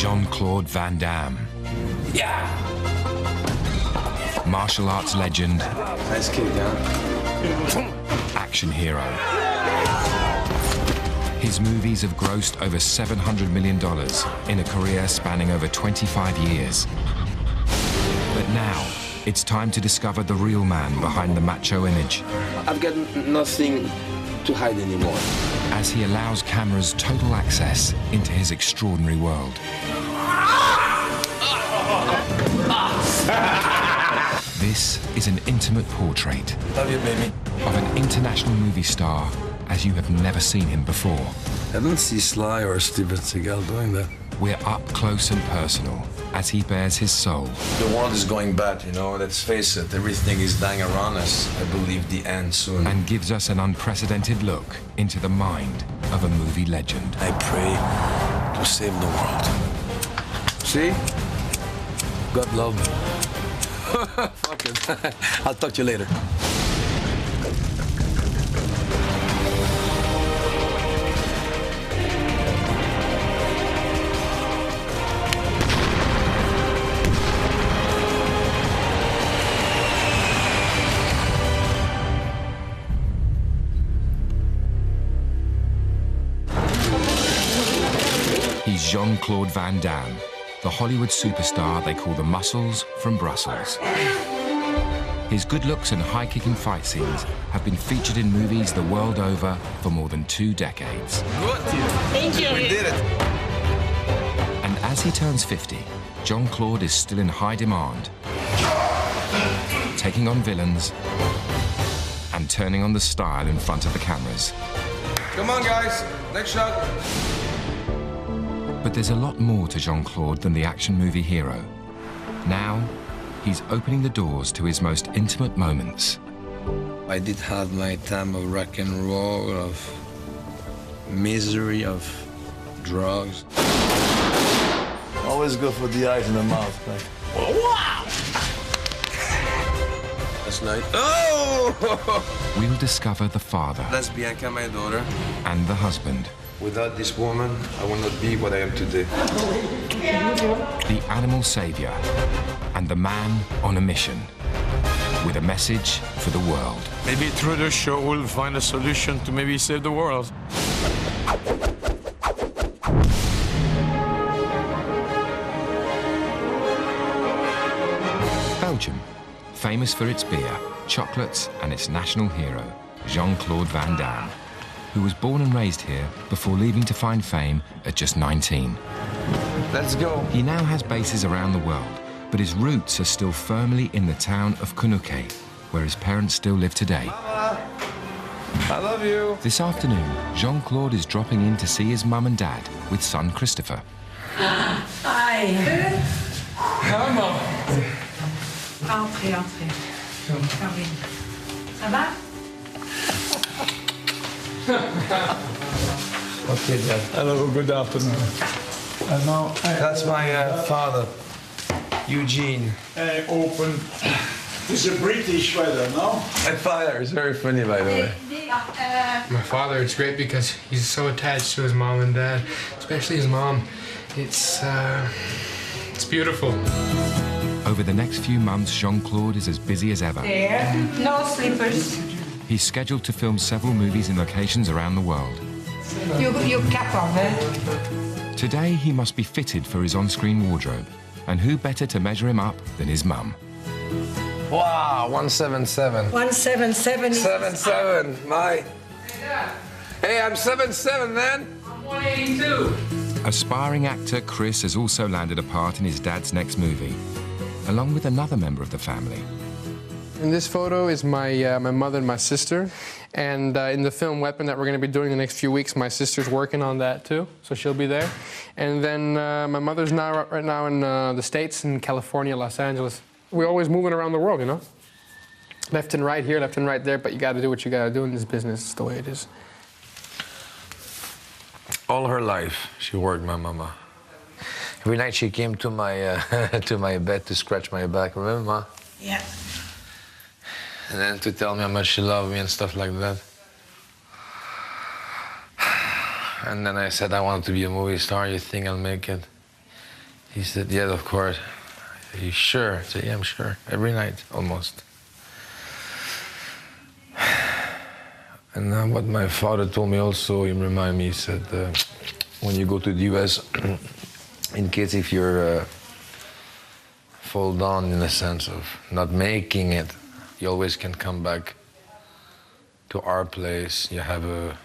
Jean-Claude Van Damme. Yeah. Martial arts legend. Nice kick, huh? Action hero. His movies have grossed over $700 million in a career spanning over 25 years. But now, it's time to discover the real man behind the macho image. I've got nothing to hide anymore. As he allows cameras total access into his extraordinary world. This is an intimate portrait. Love you, baby. Of an international movie star as you have never seen him before. I don't see Sly or Steven Seagal doing that. We're up close and personal as he bears his soul. The world is going bad, you know, let's face it. Everything is dying around us. I believe the end soon. And gives us an unprecedented look into the mind of a movie legend. I pray to save the world. See? God love me. Fuck it. I'll talk to you later. He's Jean-Claude Van Damme, the Hollywood superstar they call the Muscles from Brussels. His good looks and high-kicking fight scenes have been featured in movies the world over for more than 2 decades. Good. Thank you. We did it. And as he turns 50, Jean-Claude is still in high demand, taking on villains and turning on the style in front of the cameras. Come on, guys. Next shot. But there's a lot more to Jean-Claude than the action movie hero. Now, he's opening the doors to his most intimate moments. I did have my time of rock and roll, of misery, of drugs. Always go for the eyes and the mouth. Like, Wow! That's nice. Oh! We'll discover the father That's Bianca, my daughter. and the husband, Without this woman, I will not be what I am today. the animal savior, and the man on a mission with a message for the world. Maybe through the show we'll find a solution to maybe save the world. Belgium, famous for its beer, chocolates, and its national hero, Jean-Claude Van Damme, who was born and raised here before leaving to find fame at just 19. Let's go. He now has bases around the world, but his roots are still firmly in the town of Kunuke, where his parents still live today. Mama, I love you. This afternoon, Jean-Claude is dropping in to see his mum and dad with son Christopher. Hi. Come on. Entrez, entrez. Come in. Ça va? Okay, Dad. Hello, good afternoon. Now That's my father, Eugene. I open. It's a British weather, no? My father is very funny, by the way. My father, it's great because he's so attached to his mom and dad, especially his mom. It's beautiful. Over the next few months, Jean-Claude is as busy as ever. There. No slippers. He's scheduled to film several movies in locations around the world. You capable. Today, he must be fitted for his on-screen wardrobe. And who better to measure him up than his mum? Wow, 177. 177. 77, my. Hey, I'm 7'7", man. I'm 182. Aspiring actor Chris has also landed a part in his dad's next movie, along with another member of the family. In this photo is my mother and my sister. And in the film Weapon that we're going to be doing the next few weeks, my sister's working on that too, so she'll be there. And then my mother's right now in the States, in California, Los Angeles. We're always moving around the world, you know? Left and right here, left and right there, but you got to do what you got to do in this business. It's the way it is. All her life, she worked, my mama. Every night she came to my to my bed to scratch my back. Remember, Ma? Yeah. And then to tell me how much she loved me and stuff like that. And then I said I wanted to be a movie star. You think I'll make it? He said, yes, of course. Are you sure? I said, yeah, I'm sure. Every night, almost. And what my father told me also, he reminded me, he said, when you go to the US, in case if you're fall down in the sense of not making it, you always can come back to our place. You'll have a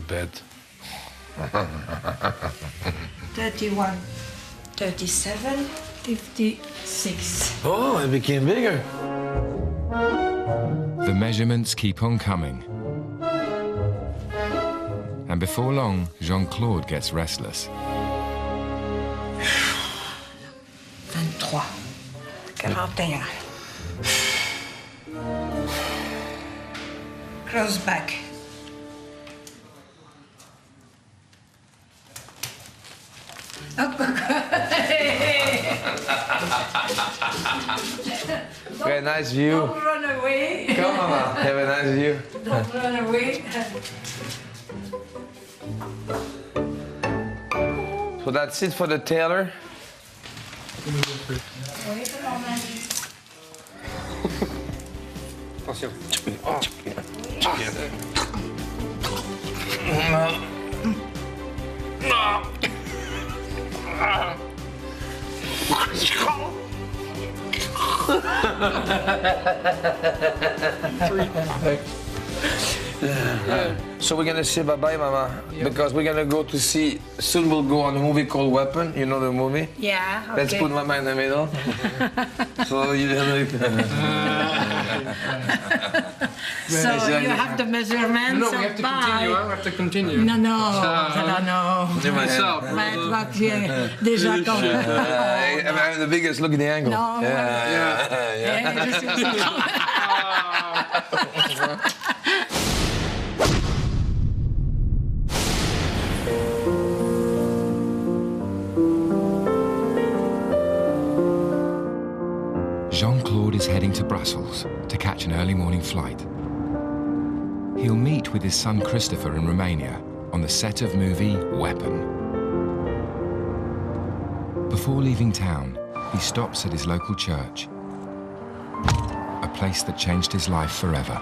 bed. 31, 37, 56. Oh, it became bigger. The measurements keep on coming. And before long, Jean-Claude gets restless. 23, 41. Close back. Very nice view. Don't run away. Come on, have a nice view. Don't run away. So that's it for the tailor. So we're gonna say bye-bye, Mama, because we're gonna go to see, soon we'll go on a movie called Weapon, you know the movie? Yeah, okay. Let's put Mama in the middle. So you So you have the measurements. No, we have to continue. We have to continue. Non, non, non. Mais toi, tu es déjà comme... I'm the biggest, look at the angle. Non, Yeah. je suis Jean-Claude is heading to Brussels to catch an early morning flight. He'll meet with his son Christopher in Romania on the set of movie Weapon. Before leaving town, he stops at his local church, a place that changed his life forever.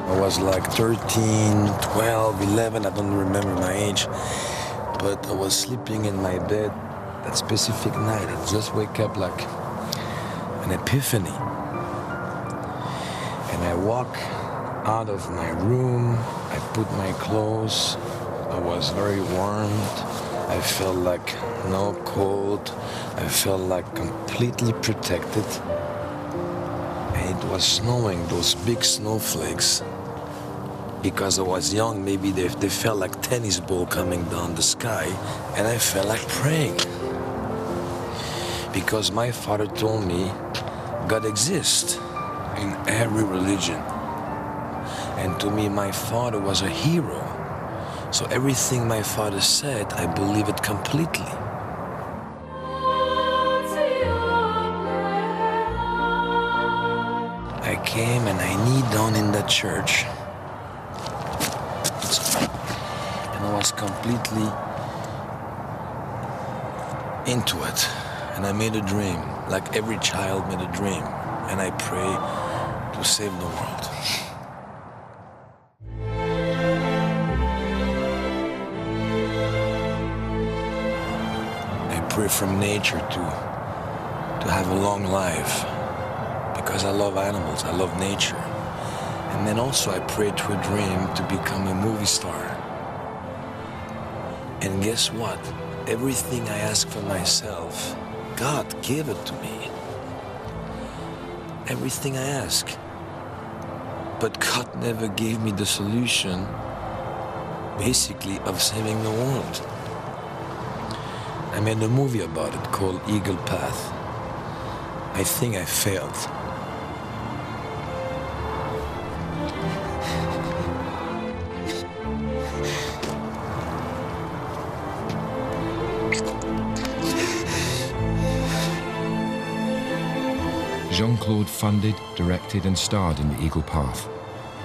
I was like 13, 12, 11, I don't remember my age. But I was sleeping in my bed that specific night. I just wake up like an epiphany. And I walk out of my room, I put my clothes, I was very warmed, I felt like no cold, I felt like completely protected. And it was snowing, those big snowflakes. Because I was young, maybe they felt like tennis ball coming down the sky, and I felt like praying. Because my father told me God exists in every religion. And to me, my father was a hero. So everything my father said, I believe it completely. I came and I kneeled down in that church. And I was completely into it. And I made a dream, like every child made a dream. And I pray to save the world. I pray from nature to have a long life. Because I love animals, I love nature. And then also I prayed to a dream to become a movie star. And guess what? Everything I ask for myself, God gave it to me. Everything I ask. But God never gave me the solution, basically, of saving the world. I made a movie about it called Eagle Path. I think I failed. Jean-Claude funded, directed and starred in The Eagle Path,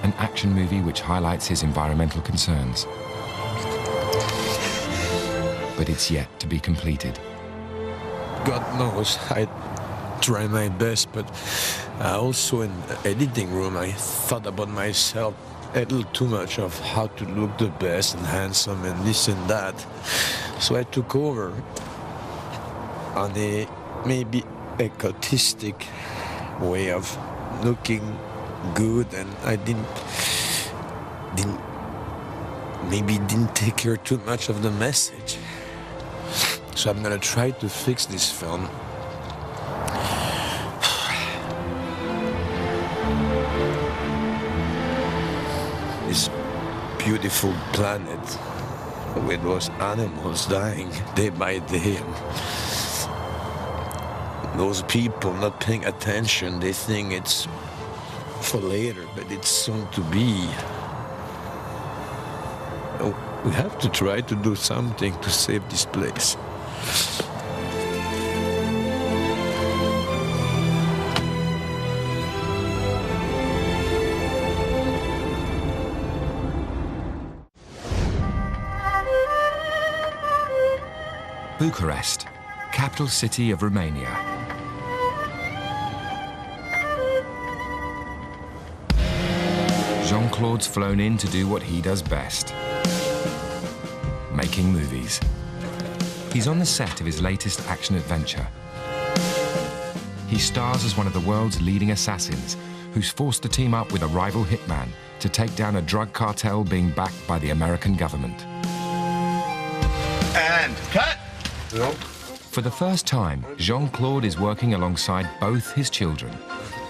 an action movie which highlights his environmental concerns. But but it's yet to be completed. God knows, I try my best, but also in the editing room, I thought about myself a little too much of how to look the best and handsome and this and that. So I took over on a maybe egotistic way of looking good, and I didn't take care too much of the message. So I'm gonna try to fix this film. This beautiful planet with those animals dying day by day. And those people not paying attention, they think it's for later, but it's soon to be. We have to try to do something to save this place. Bucharest, capital city of Romania. Jean-Claude's flown in to do what he does best, making movies. He's on the set of his latest action adventure. He stars as one of the world's leading assassins who's forced to team up with a rival hitman to take down a drug cartel being backed by the American government. And cut! No. For the first time, Jean-Claude is working alongside both his children.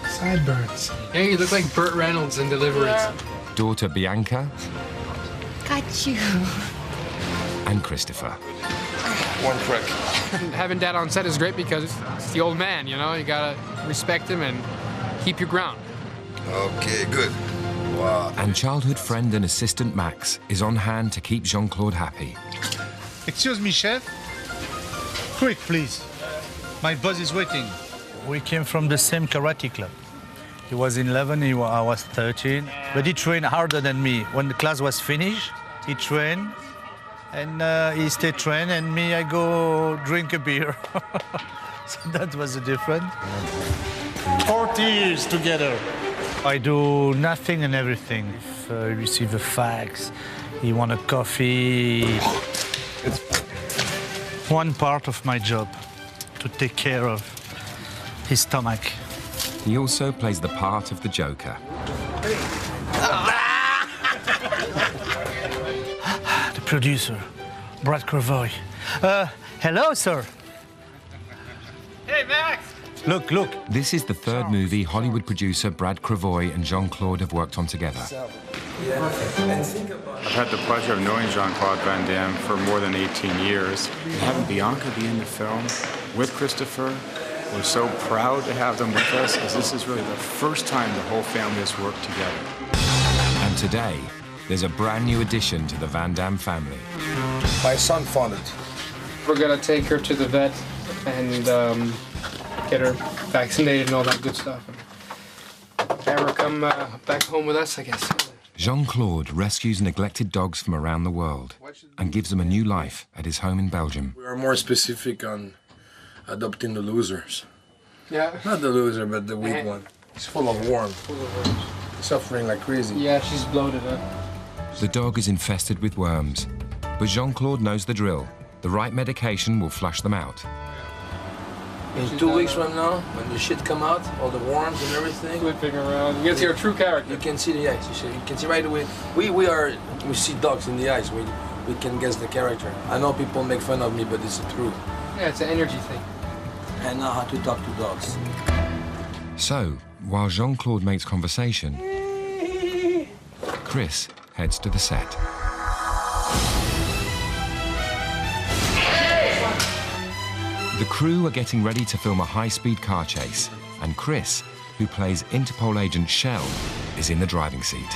Sideburns. Hey, you look like Burt Reynolds in Deliverance. Daughter Bianca Got you. and Christopher. One crack. Having Dad on set is great because it's the old man, you know? You gotta respect him and keep your ground. Okay, good. Wow. And childhood friend and assistant Max is on hand to keep Jean-Claude happy. Excuse me, chef. Quick, please. My boss is waiting. We came from the same karate club. He was 11, I was 13. But he trained harder than me. When the class was finished, he trained, and he stayed trained, and me, I go drink a beer. So that was the difference. 40 years together. I do nothing and everything. If I receive a fax, he want a coffee. It's one part of my job, to take care of his stomach. He also plays the part of the Joker. The producer, Brad Cravoy. Hello, sir. Hey, Max! Look, look. This is the third movie Hollywood producer Brad Cravoy and Jean-Claude have worked on together. I've had the pleasure of knowing Jean-Claude Van Damme for more than 18 years. Having Bianca be in the film with Christopher, we're so proud to have them with us, as this is really the first time the whole family has worked together. And today, there's a brand new addition to the Van Damme family. My son found it. We're gonna take her to the vet and get her vaccinated and all that good stuff. Have her come back home with us, I guess. Jean-Claude rescues neglected dogs from around the world and gives them a new life at his home in Belgium. We are more specific on adopting the losers. Yeah. Not the loser, but the weak one. He's full of worms. Suffering like crazy. Yeah, she's bloated, huh? The dog is infested with worms, but Jean-Claude knows the drill. The right medication will flush them out. In 2 weeks from now, when the shit come out, all the worms and everything, Flipping around. You can see her true character. you can see the eyes. You can see right away. We see dogs in the eyes. We can guess the character. I know people make fun of me, but it's the truth. Yeah, it's an energy thing. I know how to talk to dogs. So, while Jean-Claude makes conversation, Chris heads to the set. The crew are getting ready to film a high-speed car chase, and Chris, who plays Interpol agent Shell, is in the driving seat.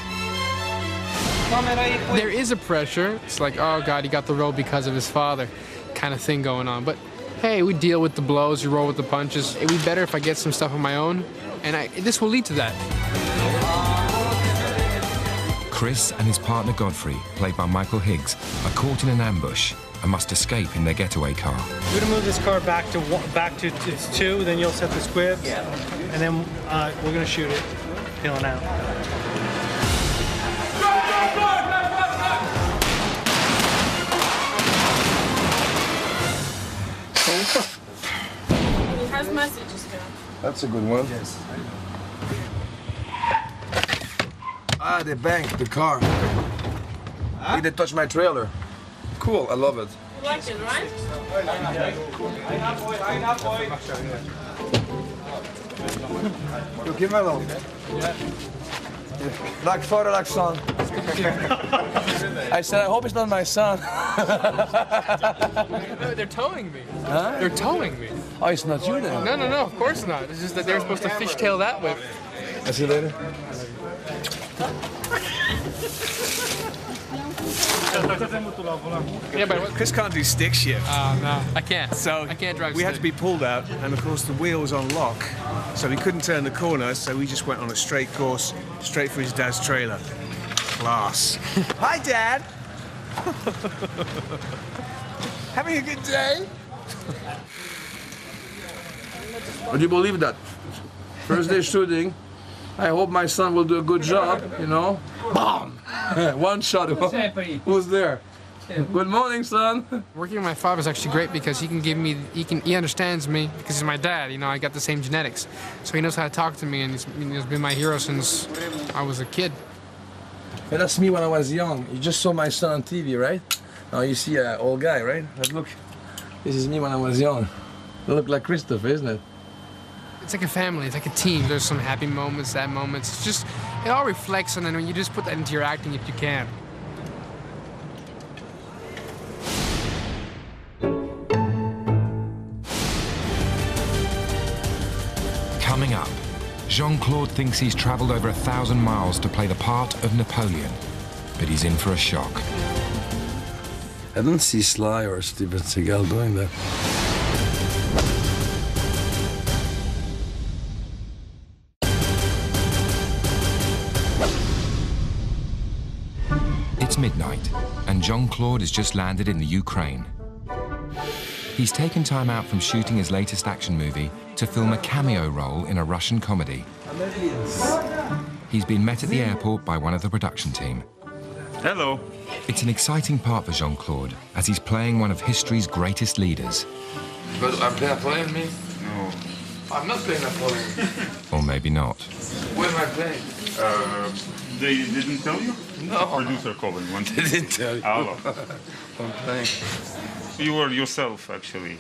There is a pressure. It's like, oh God, he got the role because of his father, kind of thing going on. But hey, we deal with the blows, we roll with the punches. It'd be better if I get some stuff on my own, and this will lead to that. Chris and his partner Godfrey, played by Michael Higgs, are caught in an ambush and must escape in their getaway car. We're gonna move this car back to it's 2, then you'll set the squibs, and then we're gonna shoot it, peeling out. He has messages here. That's a good one. Yes. Ah, they banged the car. Huh? They touched my trailer. Cool, I love it. You like it, right? You give me a little. Like father, like son. I said, I hope it's not my son. No, they're towing me. Huh? They're towing me. Oh, it's not you then? No, of course not. It's just that they're supposed to fishtail that way. I'll see you later. Yeah, but Chris can't do stick shift. Oh, no, I can't. So I can't drive we had to stick. be pulled out, and of course the wheel was on lock, so we couldn't turn the corner, so we just went on a straight course, straight for his dad's trailer. Class. Hi, Dad. Having a good day? Would you believe that? First day shooting. I hope my son will do a good job, you know. Bomb! One shot. Who's there? Good morning, son. Working with my father is actually great because he can give me, he understands me because he's my dad. You know, I got the same genetics, so he knows how to talk to me, and he's been my hero since I was a kid. Hey, that's me when I was young. You just saw my son on TV, right? Now you see an old guy, right? But look, this is me when I was young. I look like Christopher, isn't it? It's like a family. It's like a team. There's some happy moments, sad moments. It's just, it all reflects, and then when you just put that into your acting if you can. Coming up, Jean-Claude thinks he's traveled over 1,000 miles to play the part of Napoleon, but he's in for a shock. I don't see Sly or Steven Seagal doing that. It's midnight, and Jean-Claude has just landed in the Ukraine. He's taken time out from shooting his latest action movie to film a cameo role in a Russian comedy. He's been met at the airport by one of the production team. Hello. It's an exciting part for Jean-Claude, as he's playing one of history's greatest leaders. But I'm playing Napoleon, me? No. I'm not playing Napoleon. Or maybe not. Where am I playing? They didn't tell you? No. Producer calling. They didn't tell you. Hello. I'm playing. You were yourself, actually.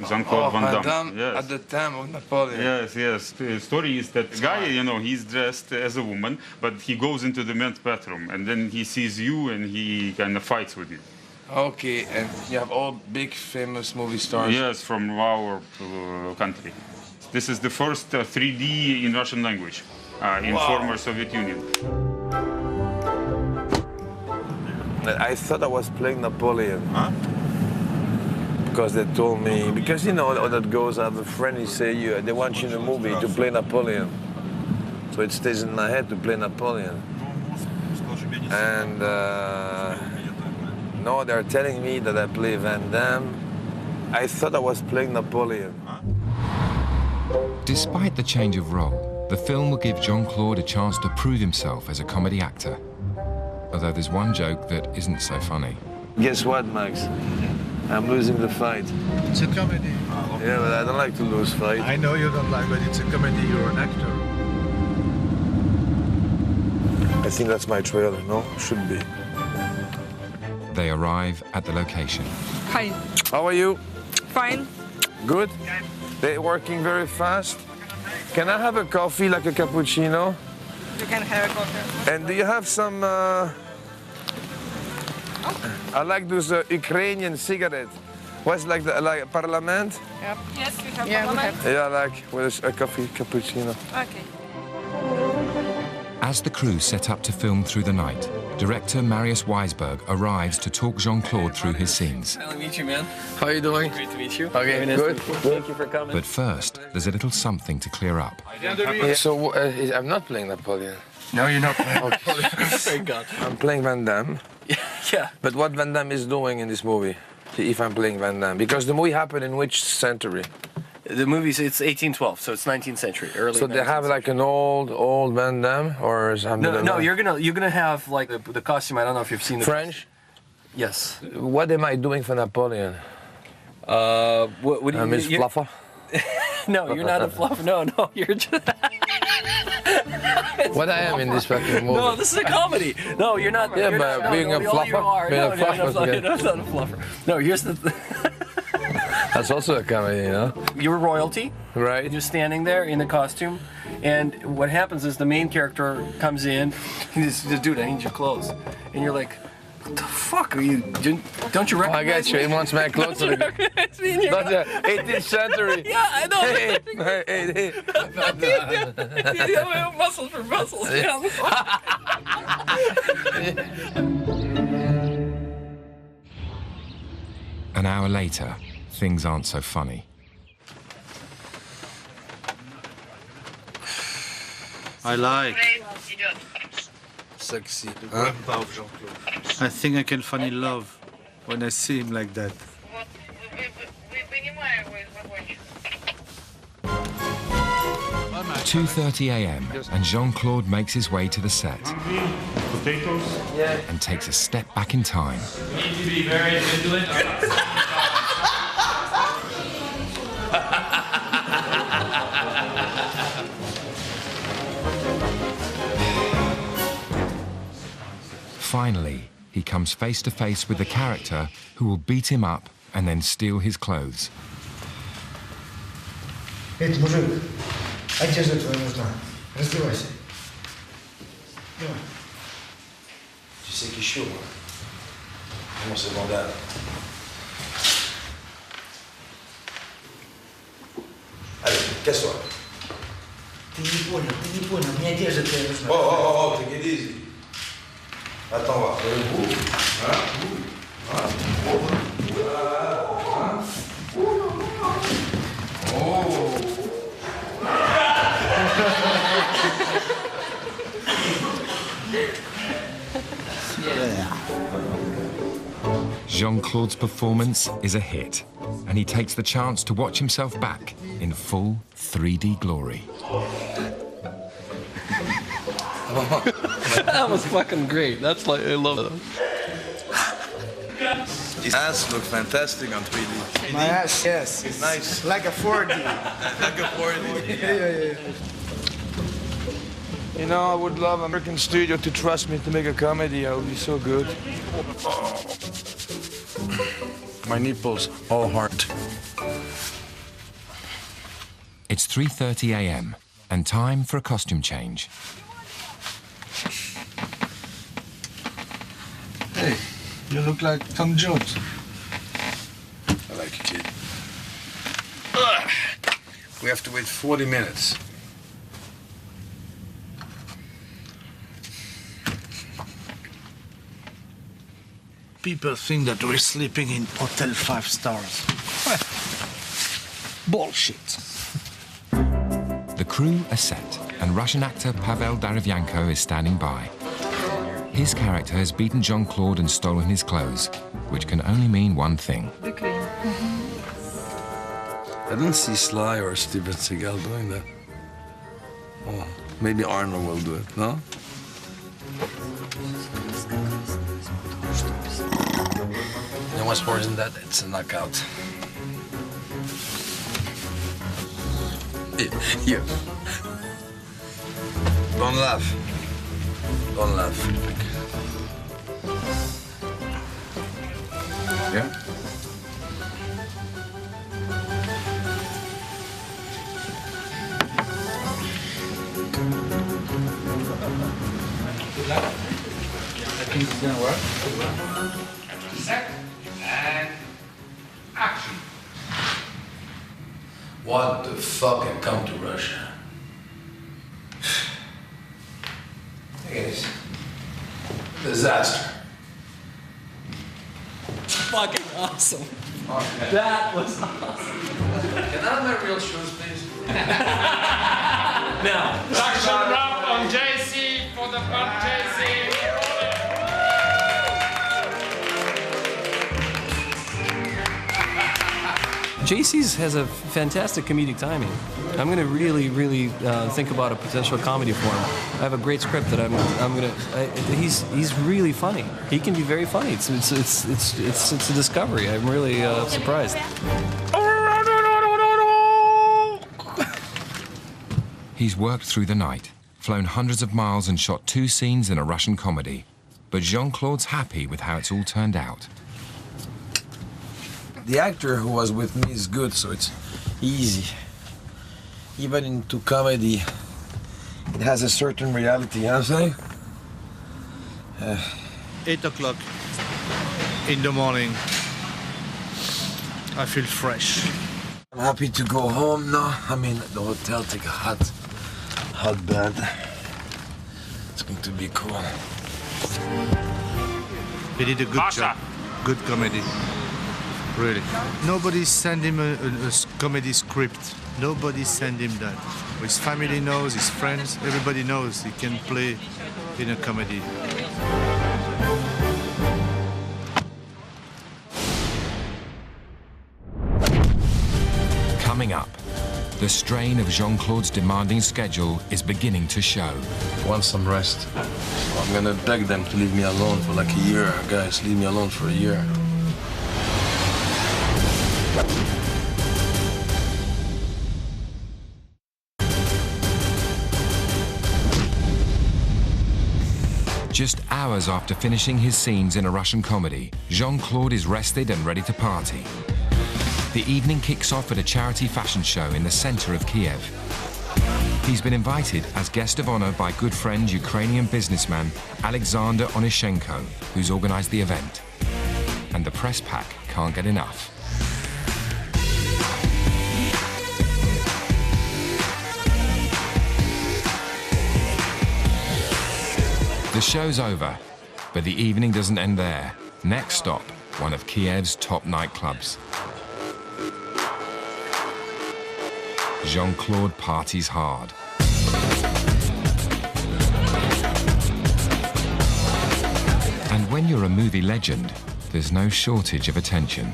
Jean-Claude Van Van Damme. Damme Yes. at the time of Napoleon. Yes. The story is that guy, you know, he's dressed as a woman, but he goes into the men's bathroom, and then he sees you, and he kind of fights with you. Okay, and you have all big famous movie stars. Yes, from our country. This is the first 3D in Russian language in former Soviet Union. I thought I was playing Napoleon. Huh? Because they told me, because you know how that goes, I have a friend, he say, they want you in a movie to play Napoleon. So it stays in my head to play Napoleon. And no, they're telling me that I play Van Damme. I thought I was playing Napoleon. Despite the change of role, the film will give Jean-Claude a chance to prove himself as a comedy actor. Although there's one joke that isn't so funny. Guess what, Max? I'm losing the fight. It's a comedy. Yeah, but I don't like to lose fight. I know you don't like, but it's a comedy. You're an actor. I think that's my trailer, no? Should be. They arrive at the location. Hi. How are you? Fine. Good? They're working very fast. Can I have a coffee, like a cappuccino? You can have a coffee. And do you have some... I like those Ukrainian cigarettes. What's like Parliament? Yep. Yes, we have Parliament. Yeah, like with a coffee cappuccino. Okay. As the crew set up to film through the night, director Marius Weisberg arrives to talk Jean-Claude through his scenes. Nice to meet you, man. How are you doing? Great to meet you. Okay, Nice good. Thank you for coming. But first, there's a little something to clear up. Yeah, so I'm not playing Napoleon. No, you're not playing Napoleon. Thank God. I'm playing Van Damme. Yeah. But what Van Damme is doing in this movie? if I'm playing Van Damme? Because the movie happened in which century? The movie's it's 1812, so it's 19th century, early. So they have like an old Van Damme, or something? No, you're gonna have like the costume. I don't know if you've seen the French. Yes. What am I doing for Napoleon? What do you? Miss Fluffer? No, you're not a fluffer. No, you're just. What I am in this fucking movie? No, this is a comedy. No, you're not. Yeah, you're but not, being a fluffer. You are. Being No, a you're fluffer. not a fluffer. No, here's the. That's also a comedy, you know? You're royalty. Right. You're standing there in the costume, and what happens is the main character comes in. He's the dude. I need your clothes, and you're like, what the fuck are you? Don't you recognize I got you. me? He wants my clothes. Don't you recognize me? That's the 18th century. Yeah, I know. Hey. Yeah, muscles for muscles. Yeah. An hour later, things aren't so funny. I like. Sexy. I think I can fall in love when I see him like that. 2:30 a.m. and Jean-Claude makes his way to the set Potatoes? and takes a step back in time. You need to be very vigilant. Finally, he comes face to face with the character who will beat him up and then steal his clothes. Эй, мужик, одежда твоя нужна. Раздевайся. Давай. Tu sais qui je suis, moi? Moi, c'est Van Damme. Allez, casse-toi. Ты не понял, мне одежда твоя нужна. Oh, take it easy. Attends, voir. Jean-Claude's performance is a hit, and he takes the chance to watch himself back in full 3D glory. That was fucking great. That's like, I love it. His ass looks fantastic on 3D. My ass, yes. It's nice. Like a 4D. Like a 4D. Yeah. You know, I would love American studio to trust me to make a comedy. I would be so good. My nipples all hard. It's 3:30 a.m. and time for a costume change. Hey, you look like Tom Jones. I like you, kid. We have to wait 40 minutes. People think that we're sleeping in Hotel 5 stars. Bullshit. The crew are set, and Russian actor Pavel Darevyanko is standing by. His character has beaten Jean-Claude and stolen his clothes, which can only mean one thing. I don't see Sly or Steven Seagal doing that. Oh, maybe Arnold will do it, no? You know what's worse than that? It's a knockout. You. Don't laugh. Don't laugh. Yeah? I think it's gonna work. Set and action. What the fuck had come to Russia? Look at this. Disaster. Fucking awesome. That was awesome. Can I have my real shoes, please? Now. Action wrap on JC for the fun JC. JC's has a fantastic comedic timing. I'm going to really think about a potential comedy for him. I have a great script that he's really funny. He can be very funny. It's a discovery. I'm really surprised. He's worked through the night, flown hundreds of miles and shot 2 scenes in a Russian comedy. But Jean-Claude's happy with how it's all turned out. The actor who was with me is good, so it's easy. Even into comedy, it has a certain reality, you know what I'm saying? 8 o'clock in the morning. I feel fresh. I'm happy to go home now. I'm in the hotel, take a hot bed. It's going to be cool. He did a good job. Good comedy. Really. Nobody sent him a comedy script. Nobody sent him that. His family knows, his friends, everybody knows he can play in a comedy. Coming up, the strain of Jean-Claude's demanding schedule is beginning to show. I want some rest. So I'm gonna beg them to leave me alone for like a year. Guys, leave me alone for a year. Just hours after finishing his scenes in a Russian comedy, Jean-Claude is rested and ready to party. The evening kicks off at a charity fashion show in the center of Kiev. He's been invited as guest of honor by good friend Ukrainian businessman Alexander Onishenko, who's organized the event. And the press pack can't get enough. The show's over, but the evening doesn't end there. Next stop, one of Kiev's top nightclubs. Jean-Claude parties hard. And when you're a movie legend, there's no shortage of attention.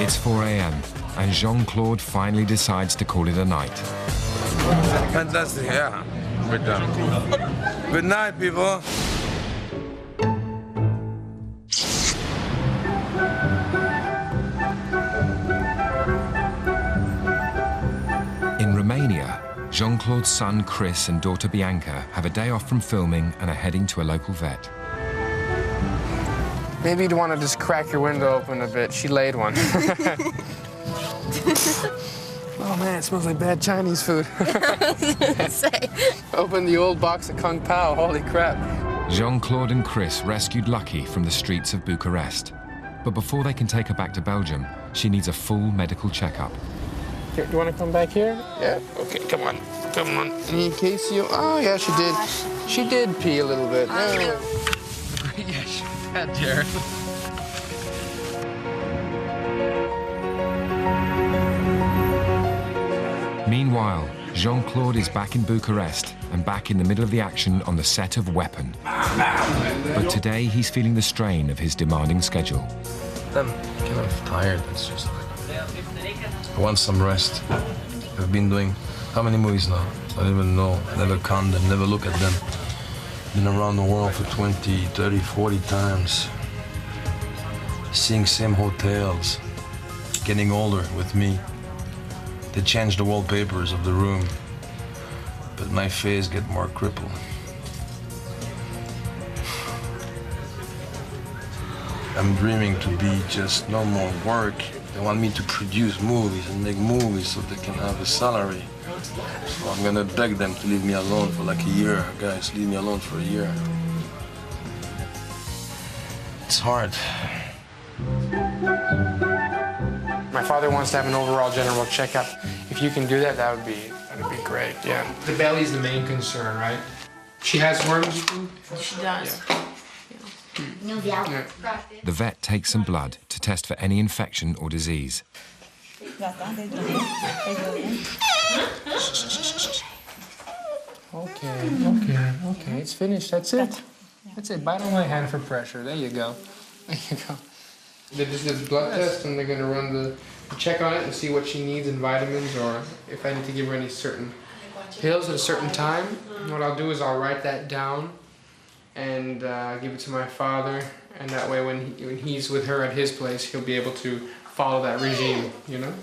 It's 4 a.m. and Jean-Claude finally decides to call it a night. Fantastic, yeah. We're done. Good night, people. In Romania, Jean-Claude's son Chris and daughter Bianca have a day off from filming and are heading to a local vet. Maybe you'd want to just crack your window open a bit. She laid one. Oh man, it smells like bad Chinese food. Open the old box of Kung Pao, holy crap. Jean-Claude and Chris rescued Lucky from the streets of Bucharest. But before they can take her back to Belgium, she needs a full medical checkup. Here, do you want to come back here? Yeah? Okay, come on. Come on. In case you... Oh, yeah, she did. She did pee a little bit. Oh. Yeah, she had Jared. Meanwhile, Jean-Claude is back in Bucharest and back in the middle of the action on the set of Weapon. But today, he's feeling the strain of his demanding schedule. I'm kind of tired. It's just like... I want some rest. I've been doing how many movies now? I don't even know. Never count them, never look at them. Been around the world for 20, 30, 40 times. Seeing same hotels. Getting older with me. They change the wallpapers of the room, but my face get more crippled. I'm dreaming to be just no more work. They want me to produce movies and make movies so they can have a salary. So I'm gonna beg them to leave me alone for like a year. Guys, leave me alone for a year. It's hard. My father wants to have an overall general checkup. If you can do that, that'd be great, yeah. The belly's the main concern, right? She has worms, you think? She does. Yeah. The vet takes some blood to test for any infection or disease. Okay, it's finished, that's it. That's it, bite on my hand for pressure, there you go. There you go. They just did the blood test and they're gonna run the check on it and see what she needs in vitamins or if I need to give her any certain pills at a certain time. What I'll do is I'll write that down and give it to my father, and that way when he's with her at his place, he'll be able to follow that regime, you know?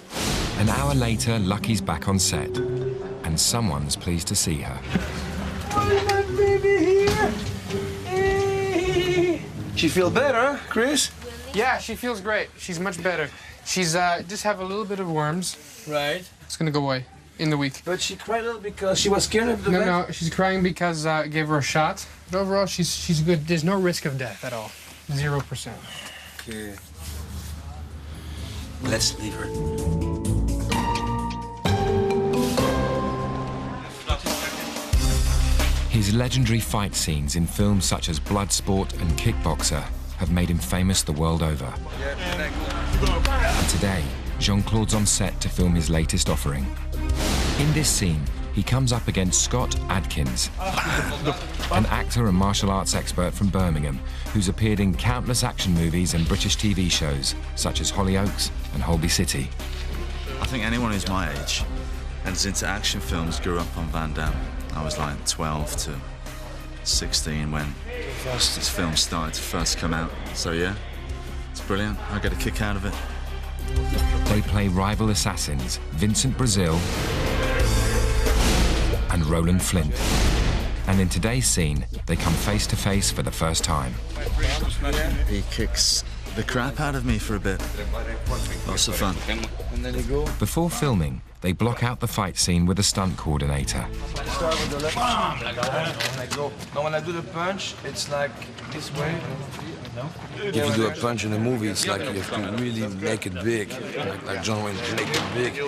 An hour later, Lucky's back on set, and someone's pleased to see her. Oh, my baby here. Hey. She feel better, Chris? Yeah, she feels great. She's much better. She's just have a little bit of worms. Right. It's gonna go away in the week. But she cried a little because she was scared of the vet? No, she's crying because I gave her a shot. But overall, she's good. There's no risk of death at all. 0%. Okay. Let's leave her. His legendary fight scenes in films such as Bloodsport and Kickboxer have made him famous the world over. And today, Jean-Claude's on set to film his latest offering. In this scene, he comes up against Scott Adkins, an actor and martial arts expert from Birmingham who's appeared in countless action movies and British TV shows, such as Hollyoaks and Holby City. I think anyone who's my age and is into action films grew up on Van Damme. I was like 12 to 16 when this film started to first come out. So yeah, it's brilliant. I get a kick out of it. They play rival assassins Vincent Brazil and Roland Flint. And in today's scene, they come face to face for the first time. He kicks the crap out of me for a bit. Lots of fun. And then you go. Before filming, they block out the fight scene with a stunt coordinator. Start with the left. When I go. Now when I do the punch, it's like this way. If you do a punch in a movie, it's like you have to really make it big. Like John Wayne, make it big.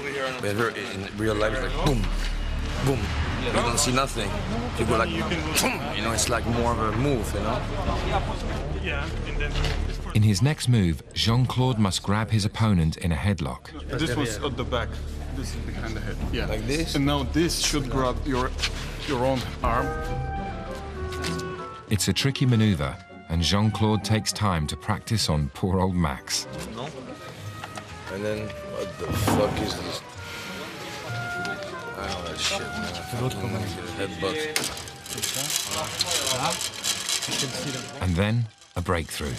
But in real life, it's like boom, boom. You don't see nothing. You go like, boom. You know, it's like more of a move, you know? In his next move, Jean-Claude must grab his opponent in a headlock. This was at the back. This is behind the head. Yeah. Like this? And now this should grab your own arm. It's a tricky maneuver, and Jean-Claude takes time to practice on poor old Max. And then, what the fuck is this? I know that shit, man. Headbutt. And then, a breakthrough.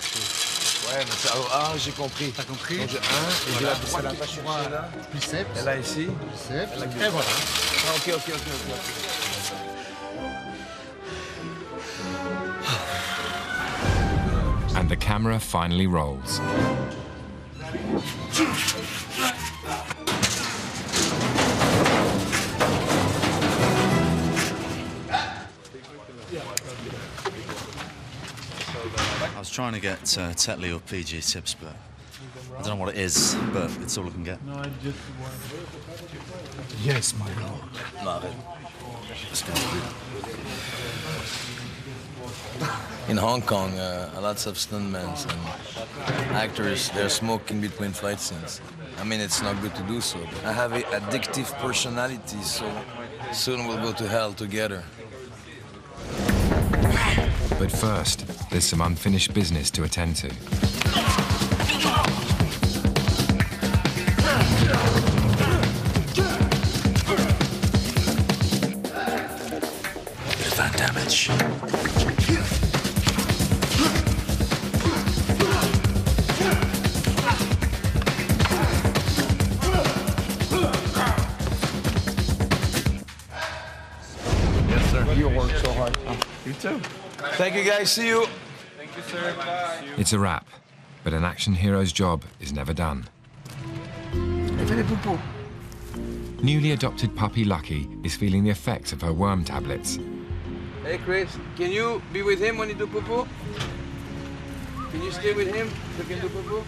Ouais, mais ah, j'ai compris. T'as compris? Donc j'ai un, et j'ai la droite qui va chercher là. Biceps. Elle a ici. Biceps. Et voilà. Ah, ok. And the camera finally rolls. I was trying to get Tetley or PG tips, but I don't know what it is, but it's all I can get. Yes, my lord. In Hong Kong, lots of stuntmen and actors, they're smoking between fight scenes. I mean, it's not good to do so. I have an addictive personality, so soon we'll go to hell together. But first, there's some unfinished business to attend to. Bit of that damage. Yes, sir. You worked so hard. You too. Thank you, guys. See you. Thank you, sir. Bye. It's a wrap, but an action hero's job is never done. Newly adopted puppy Lucky is feeling the effects of her worm tablets. Hey, Chris, can you be with him when you do poo-poo? Can you stay with him so you can do poo-poo?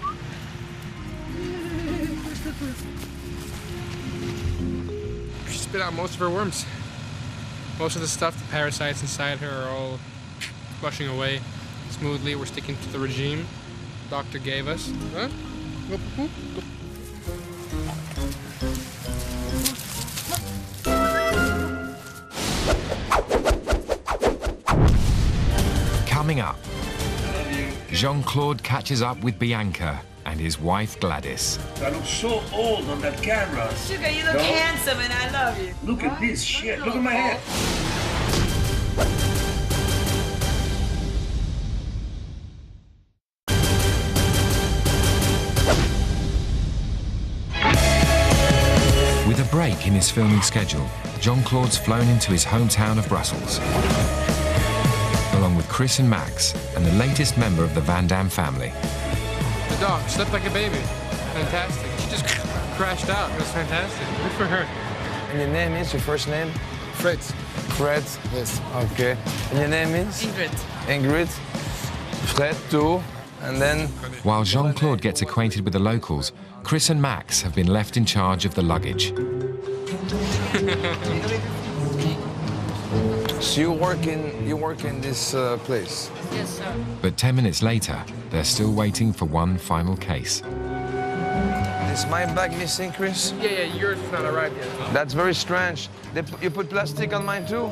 She spit out most of her worms. Most of the stuff, the parasites inside her are all flushing away. smoothly. We're sticking to the regime doctor gave us. Huh? Coming up, Jean-Claude catches up with Bianca and his wife Gladys. I look so old on that camera. Sugar, you look handsome and I love you. Look at this shit. Look at my head. With a break in his filming schedule, Jean-Claude's flown into his hometown of Brussels, along with Chris and Max and the latest member of the Van Damme family. The dog slept like a baby. Fantastic. She just crashed out. It was fantastic. Good for her. And your name is, your first name? Fritz. Fred? Yes. Okay. And your name is? Ingrid. Ingrid. Fred, too. And then? While Jean-Claude gets acquainted with the locals, Chris and Max have been left in charge of the luggage. So you work in this place? Yes, sir. But 10 minutes later, they're still waiting for one final case. Is my bag missing, Chris? Yeah, yours is not arrived yet. That's very strange. You put plastic on mine too?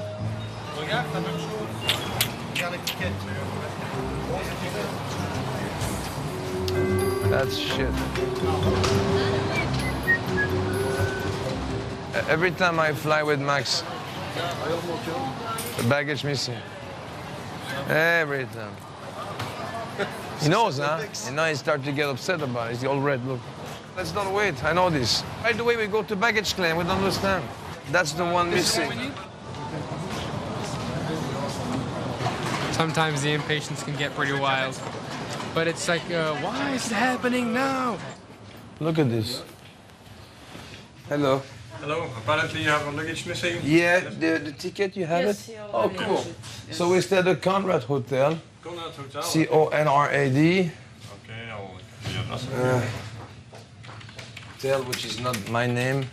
That's shit. Every time I fly with Max, the baggage missing. Every time. He knows, huh? And now he starts to get upset about it. He's all red, look. Let's not wait, I know this. Right away we go to baggage claim, we don't understand. That's the one missing. Sometimes the impatience can get pretty wild. But it's like, why is it happening now? Look at this. Hello. Hello, apparently you have a luggage missing. Yeah, the ticket, you have it? Oh, cool. So we stay at the Conrad Hotel. Conrad Hotel. C-O-N-R-A-D. Okay, I'll Hotel, which is not my name.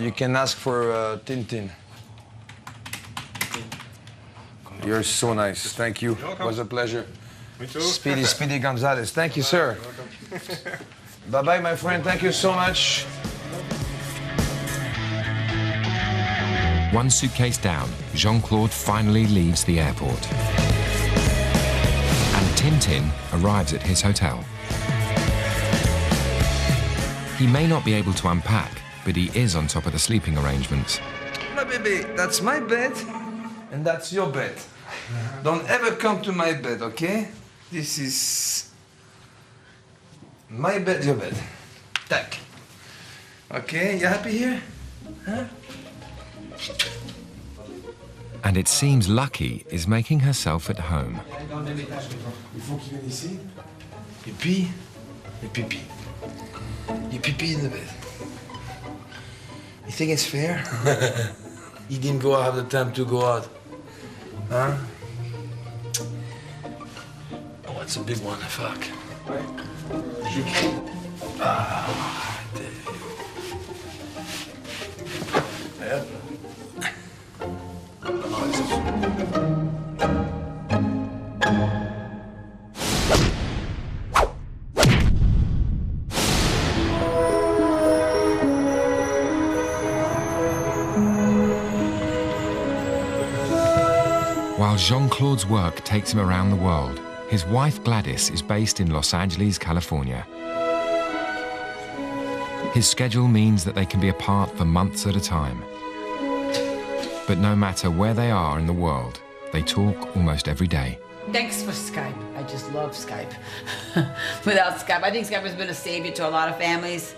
You can ask for Tintin. You're so nice. Thank you. It was a pleasure. Me too. Speedy Gonzalez. Thank you, sir. Bye-bye, my friend. Thank you so much. One suitcase down, Jean-Claude finally leaves the airport. And Tintin arrives at his hotel. He may not be able to unpack, but he is on top of the sleeping arrangements. My baby, that's my bed, and that's your bed. Don't ever come to my bed, okay? This is my bed, your bed. Tack. Okay, you happy here? Huh? And it seems Lucky is making herself at home. Il faut qu'il vienne ici. Et puis, le pipi. You pipi in the bed. You think it's fair? He didn't go out, have the time to go out. Huh? Oh, it's a big one, fuck. Ah, yeah. While Jean-Claude's work takes him around the world, his wife Gladys is based in Los Angeles, California. His schedule means that they can be apart for months at a time. But no matter where they are in the world, they talk almost every day. Thanks for Skype. I just love Skype. Without Skype, I think Skype has been a savior to a lot of families.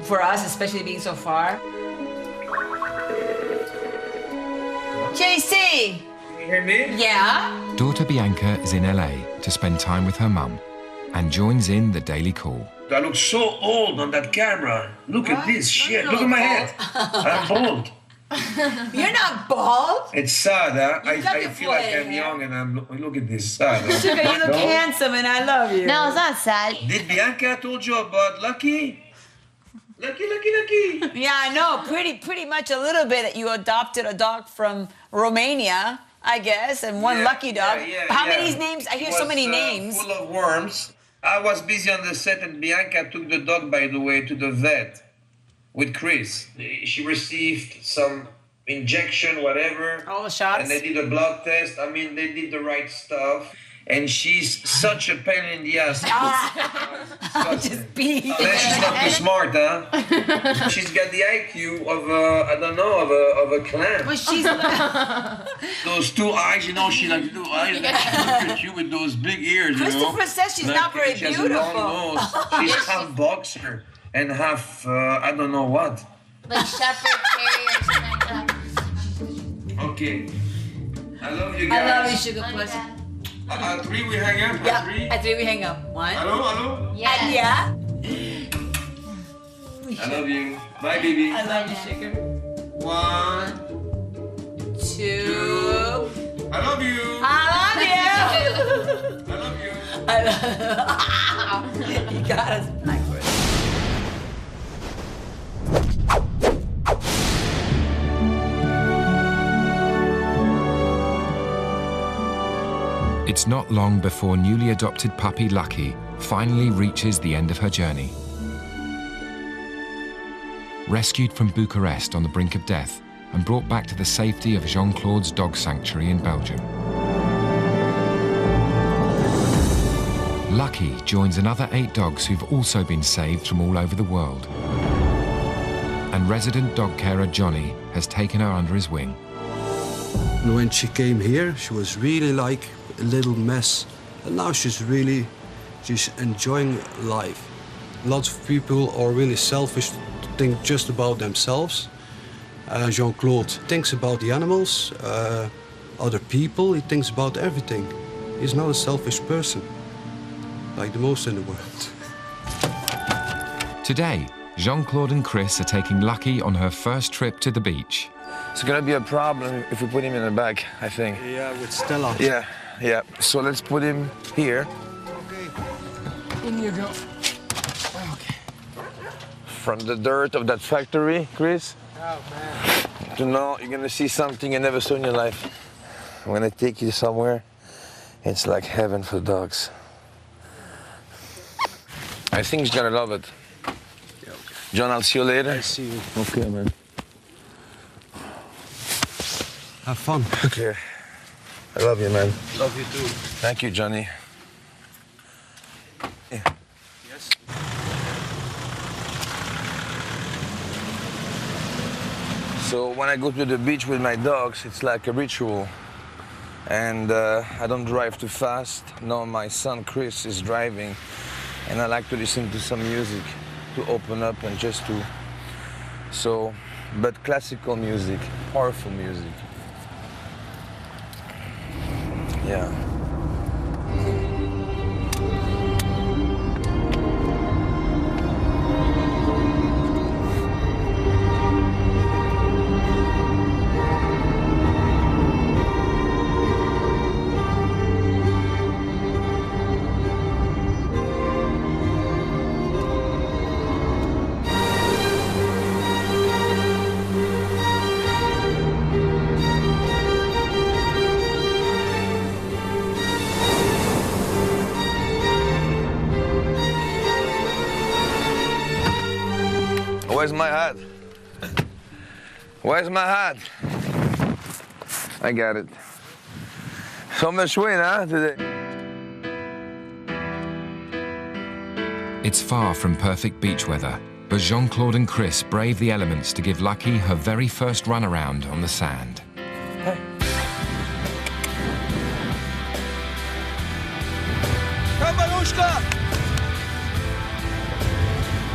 For us, especially being so far. JC! You hear me? Yeah? Daughter Bianca is in LA to spend time with her mum and joins in the daily call. I look so old on that camera. Look at this shit. Look at my head. I'm bald. You're not bald. It's sad, huh? You got I your feel like forehead I'm hair. young and look at this. Sad, huh? Sugar, you look No? handsome and I love you. No, it's not sad. Did Bianca told you about Lucky? Lucky. Yeah, I know. Pretty much a little bit that you adopted a dog from Romania. I guess, and one lucky dog. How many names? I hear so many names. Full of worms. I was busy on the set, and Bianca took the dog, by the way, to the vet with Chris. She received some injection, whatever. All the shots. And they did a blood test. I mean, they did the right stuff. And she's such a pain in the ass. Just be. She's not too smart, huh? She's got the IQ of I don't know, of a clam. But she's those two eyes, you know, she like two eyes. And she looks at you with those big ears, you know. Christopher says she's not very she has a long beautiful. nose. She's half boxer and half I don't know what. Like shepherd terrier or something like that. Okay. I love you I guys. love you, sugar puss. At 3 we hang up? Yeah, At 3? at 3 we hang up. 1. Hello? Yes. Yeah. I love you. Bye, baby. I love you, sugar. 1, 2. I love you. I love you. I love you. I love you. You got us backwards. It's not long before newly adopted puppy Lucky finally reaches the end of her journey. Rescued from Bucharest on the brink of death and brought back to the safety of Jean-Claude's dog sanctuary in Belgium. Lucky joins another 8 dogs who've also been saved from all over the world. And resident dog carer Johnny has taken her under his wing. When she came here, she was really like a little mess. And now she's enjoying life. Lots of people are really selfish, think just about themselves. Jean-Claude thinks about the animals, other people, he thinks about everything. He's not a selfish person, like the most in the world. Today, Jean-Claude and Chris are taking Lucky on her first trip to the beach. It's gonna be a problem if we put him in the bag, I think. Yeah, with Stella. Yeah. So let's put him here. Okay. In you go. Okay. From the dirt of that factory, Chris. Oh, man. To know you're gonna see something you never saw in your life. I'm gonna take you somewhere. It's like heaven for dogs. I think he's gonna love it. Yeah, okay. John, I'll see you later. I see you. Okay, man. Have fun. Okay. I love you, man. Love you too. Thank you, Johnny. Yeah. Yes. So when I go to the beach with my dogs, it's like a ritual. And I don't drive too fast. No, my son Chris is driving. And I like to listen to some music to open up and just to... So, but classical music, powerful music. Yeah. Where's my hat? Where's my hat? I got it. So much wind, huh, today? It's far from perfect beach weather, but Jean-Claude and Chris brave the elements to give Lucky her very first runaround on the sand. Hey. Come, Barushka!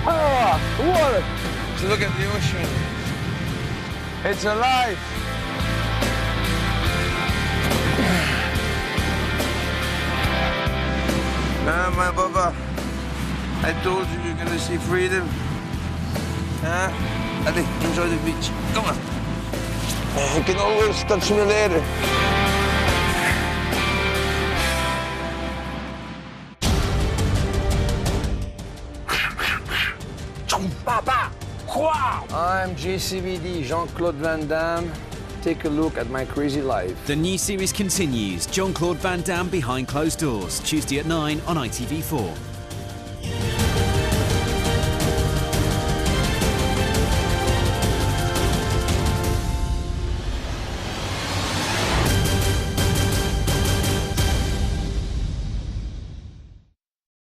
Ah, water! So look at the ocean. It's alive. My Baba, I told you you're gonna see freedom. Huh? Allez, enjoy the beach. Come on. You can always touch me later. I'm JCVD, Jean-Claude Van Damme, take a look at my crazy life. The new series continues. Jean-Claude Van Damme Behind Closed Doors, Tuesday at 9 on ITV4.